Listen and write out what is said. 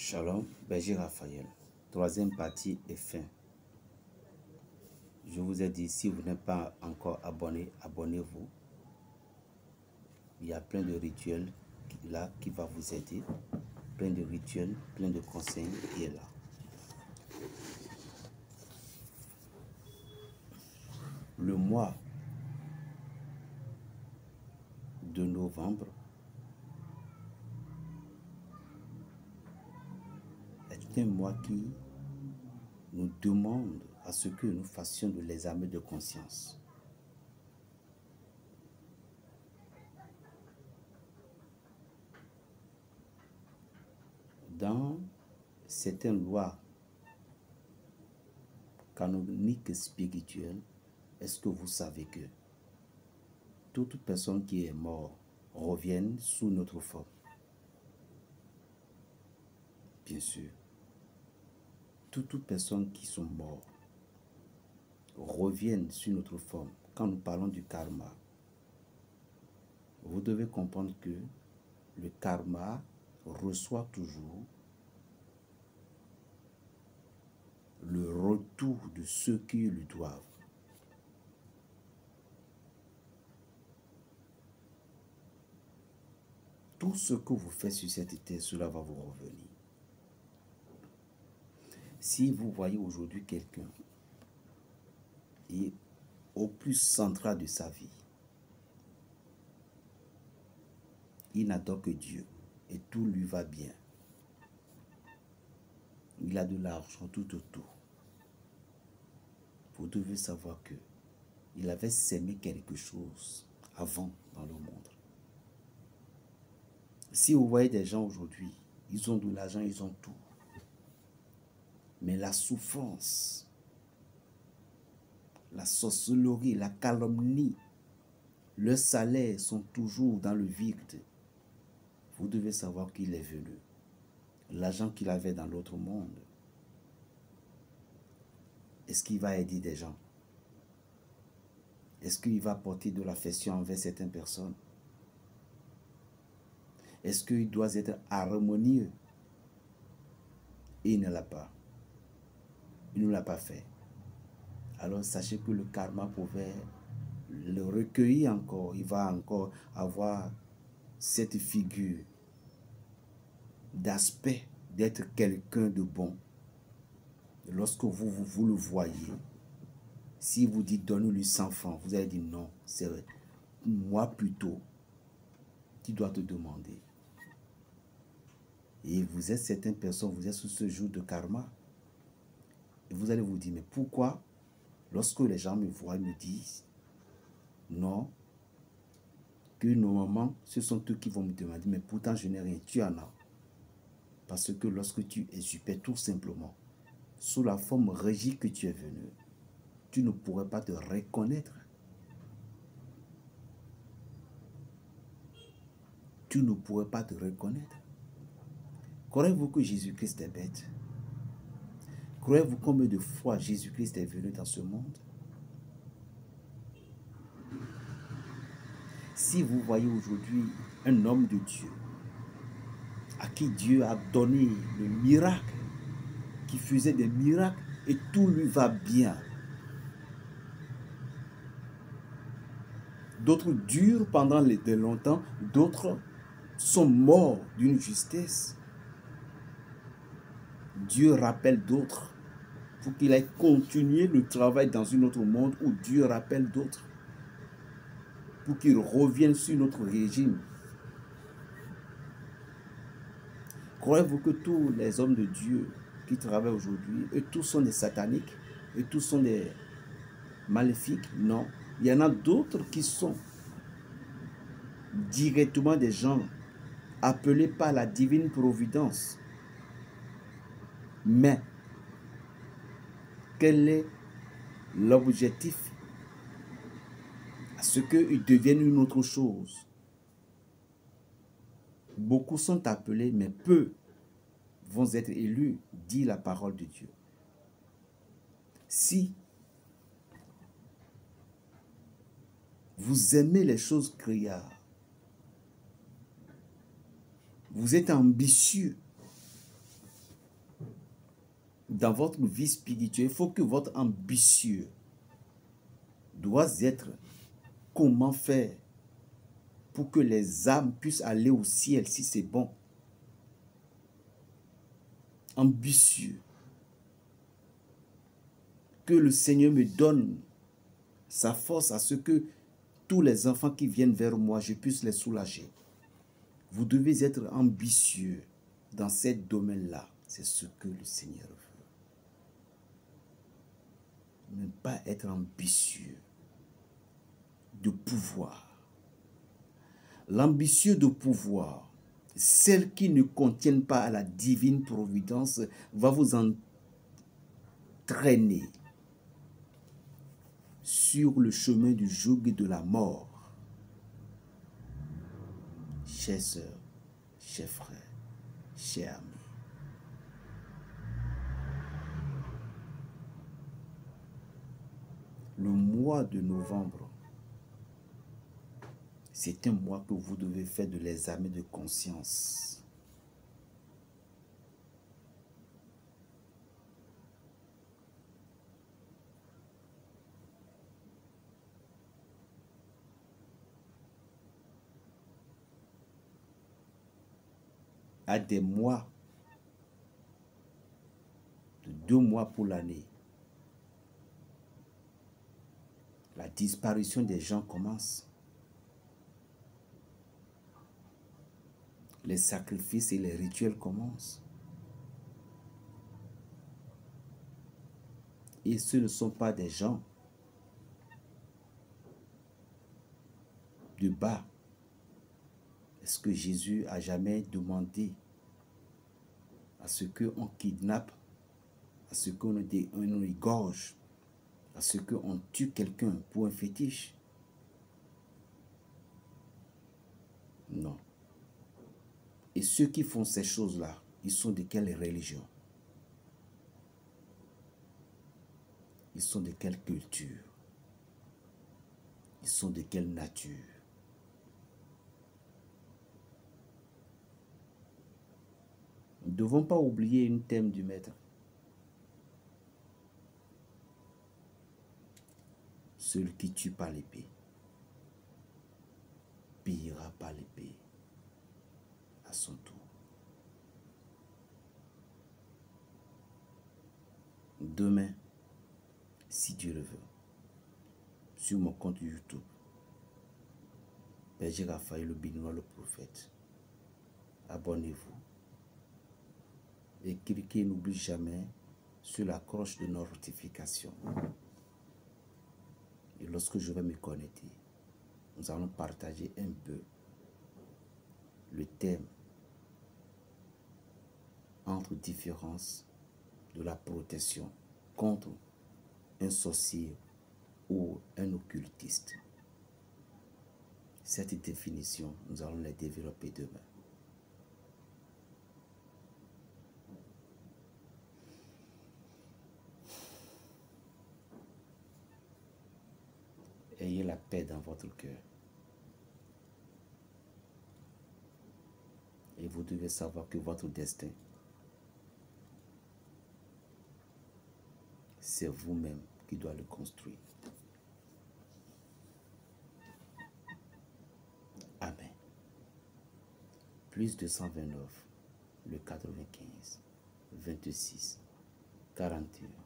Shalom, Berger Raphaël. Troisième partie est fin. Je vous ai dit, si vous n'êtes pas encore abonné, abonnez-vous. Il y a plein de rituels là qui va vous aider. Plein de rituels, plein de conseils qui est là. Le mois de novembre est un mois qui nous demande à ce que nous fassions de l'examen de conscience. Dans certaines lois canoniques spirituelles, est-ce que vous savez que toute personne qui est morte revient sous notre forme? Bien sûr. Toutes personnes qui sont mortes reviennent sur notre forme. Quand nous parlons du karma, vous devez comprendre que le karma reçoit toujours le retour de ceux qui lui doivent. Tout ce que vous faites sur cette terre, cela va vous revenir. Si vous voyez aujourd'hui quelqu'un qui est au plus central de sa vie, il n'adore que Dieu et tout lui va bien. Il a de l'argent tout autour. Vous devez savoir que il avait sémé quelque chose avant dans le monde. Si vous voyez des gens aujourd'hui, ils ont de l'argent, ils ont tout. Mais la souffrance, la sorcellerie, la calomnie, leurs salaires sont toujours dans le vide. Vous devez savoir qu'il est venu. L'argent qu'il avait dans l'autre monde, est-ce qu'il va aider des gens? Est-ce qu'il va porter de l'affection envers certaines personnes? Est-ce qu'il doit être harmonieux? Et il ne l'a pas. Il ne l'a pas fait. Alors sachez que le karma pouvait le recueillir encore. Il va encore avoir cette figure d'aspect d'être quelqu'un de bon. Lorsque vous le voyez, si vous dites donne-lui 100 francs, vous allez dire non, c'est moi plutôt qui dois te demander. Et vous êtes certaines personnes, vous êtes sous ce jour de karma. Et vous allez vous dire, mais pourquoi, lorsque les gens me voient, ils me disent, non, que normalement, ce sont eux qui vont me demander, mais pourtant je n'ai rien, tu en as. Parce que lorsque tu exupères tout simplement, sous la forme régie que tu es venu, tu ne pourrais pas te reconnaître. Tu ne pourrais pas te reconnaître. Croyez-vous que Jésus-Christ est bête? Croyez-vous combien de fois Jésus-Christ est venu dans ce monde? Si vous voyez aujourd'hui un homme de Dieu, à qui Dieu a donné le miracle, qui faisait des miracles et tout lui va bien. D'autres durent pendant de longtemps, d'autres sont morts d'une justesse. Dieu rappelle d'autres pour qu'il ait continué le travail dans un autre monde où Dieu rappelle d'autres pour qu'ils reviennent sur notre régime. Croyez-vous que tous les hommes de Dieu qui travaillent aujourd'hui, eux tous sont des sataniques, eux tous sont des maléfiques? Non. Il y en a d'autres qui sont directement des gens appelés par la divine providence. Mais, quel est l'objectif? À ce qu'ils deviennent une autre chose. Beaucoup sont appelés, mais peu vont être élus, dit la parole de Dieu. Si vous aimez les choses créables, vous êtes ambitieux, dans votre vie spirituelle, il faut que votre ambitieux doit être comment faire pour que les âmes puissent aller au ciel si c'est bon. Ambitieux. Que le Seigneur me donne sa force à ce que tous les enfants qui viennent vers moi, je puisse les soulager. Vous devez être ambitieux dans ce domaine-là. C'est ce que le Seigneur veut. Ne pas être ambitieux de pouvoir. L'ambitieux de pouvoir, celles qui ne contiennent pas à la divine providence, va vous entraîner sur le chemin du joug de la mort. Chers sœurs, chers frères, chers amis, le mois de novembre, c'est un mois que vous devez faire de l'examen de conscience. À des mois, de 2 mois pour l'année, la disparition des gens commence. Les sacrifices et les rituels commencent. Et ce ne sont pas des gens de bas. Est-ce que Jésus a jamais demandé à ce qu'on kidnappe, à ce qu'on égorge, à ce qu'on tue quelqu'un pour un fétiche? Non. Et ceux qui font ces choses-là, ils sont de quelle religion? Ils sont de quelle culture? Ils sont de quelle nature? Nous ne devons pas oublier une thème du maître. Celui qui tue par l'épée pillera par l'épée à son tour. Demain, si Dieu le veut, sur mon compte YouTube, Berger Raphaël le Béninois le prophète, abonnez-vous et cliquez, n'oublie jamais, sur la cloche de notification. Et lorsque je vais me connecter, nous allons partager un peu le thème entre différences de la protection contre un sorcier ou un occultiste. Cette définition, nous allons la développer demain. Ayez la paix dans votre cœur. Et vous devez savoir que votre destin, c'est vous-même qui doit le construire. Amen. Plus 229, le 95, 26, 41.